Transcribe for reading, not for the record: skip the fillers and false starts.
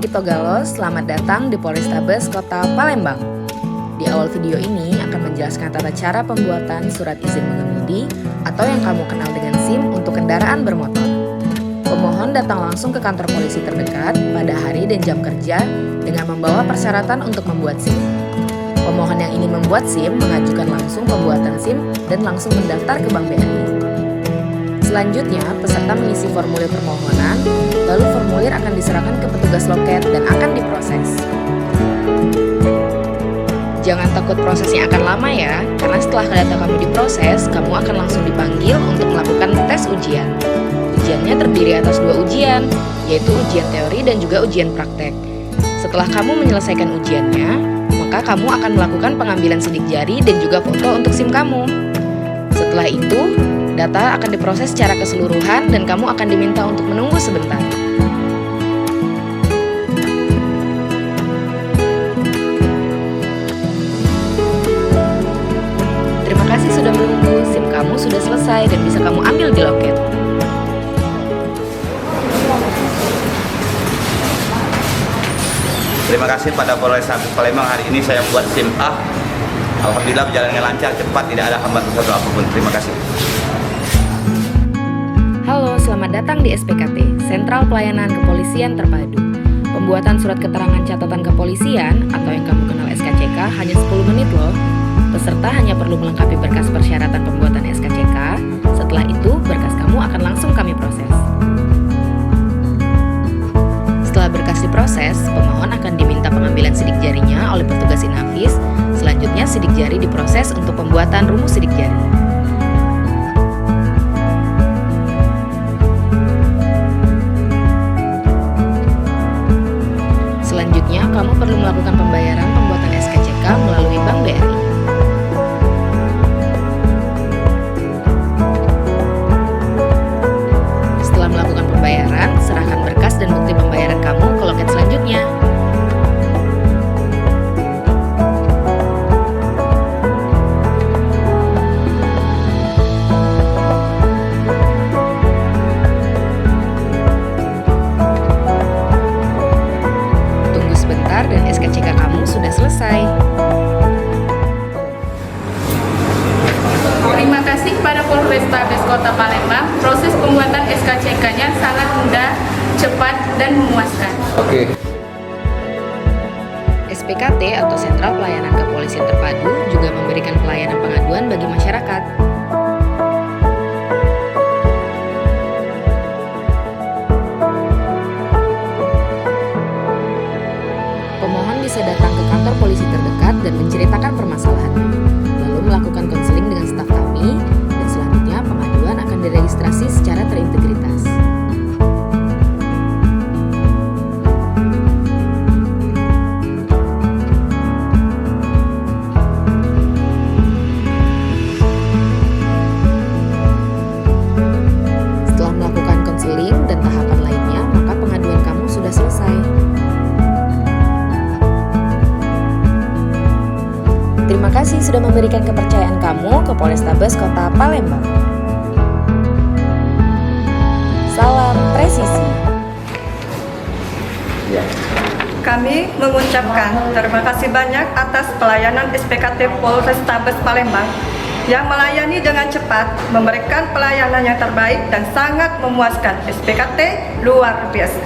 Pongkito Galos, selamat datang di Polrestabes Kota Palembang. Di awal video ini akan menjelaskan tata cara pembuatan surat izin mengemudi atau yang kamu kenal dengan SIM untuk kendaraan bermotor. Pemohon datang langsung ke kantor polisi terdekat pada hari dan jam kerja dengan membawa persyaratan untuk membuat SIM. Pemohon yang ingin membuat SIM mengajukan langsung pembuatan SIM dan langsung mendaftar ke Bank BRI. Selanjutnya, peserta mengisi formulir permohonan, lalu formulir akan diserahkan ke petugas loket dan akan diproses. Jangan takut prosesnya akan lama ya, karena setelah data kamu diproses, kamu akan langsung dipanggil untuk melakukan tes ujian. Ujiannya terdiri atas 2 ujian, yaitu ujian teori dan juga ujian praktek. Setelah kamu menyelesaikan ujiannya, maka kamu akan melakukan pengambilan sidik jari dan juga foto untuk SIM kamu. Setelah itu, data akan diproses secara keseluruhan dan kamu akan diminta untuk menunggu sebentar. Terima kasih sudah menunggu, SIM kamu sudah selesai dan bisa kamu ambil di loket. Terima kasih pada Polrestabes Palembang, hari ini saya buat SIM A. Alhamdulillah berjalan dengan lancar, cepat, tidak ada hambatan satu apapun. Terima kasih. Halo, selamat datang di SPKT, Sentral Pelayanan Kepolisian Terpadu. Pembuatan surat keterangan catatan kepolisian atau yang kamu kenal SKCK hanya 10 menit loh. Peserta hanya perlu melengkapi berkas persyaratan pembuatan SKCK. Setelah itu, berkas kamu akan langsung kami proses. Setelah berkas diproses, pemohon akan diminta pengambilan sidik jarinya oleh petugas Inafis. Selanjutnya, sidik jari diproses untuk pembuatan rumus sidik jari. Selanjutnya, kamu perlu melakukan pembayaran pembuatan SKCK melalui Bank BRI. Setelah melakukan pembayaran, serahkan berkas dan bukti pembayaran kamu ke loket selanjutnya. Tunggu sebentar dan SKCK kamu sudah selesai. Terima kasih kepada Polrestabes Kota Palembang. Proses pembuatan SKCK-nya sangat mudah, cepat, dan memuaskan. SPKT atau Sentral Pelayanan Kepolisian Terpadu juga memberikan pelayanan pengaduan bagi masyarakat. Pemohon bisa datang ke kantor polisi terdekat dan menceritakan permasalahannya, lalu melakukan konseling dengan staf kami, dan selanjutnya pengaduan akan diregistrasi secara terintegritas. Setelah melakukan konseling dan tahapan lainnya, maka pengaduan kamu sudah selesai. Terima kasih sudah memberikan kepercayaan kamu ke Polrestabes Kota Palembang. Salam presisi. Kami mengucapkan terima kasih banyak atas pelayanan SPKT Polrestabes Palembang yang melayani dengan cepat, memberikan pelayanan yang terbaik dan sangat memuaskan. SPKT luar biasa.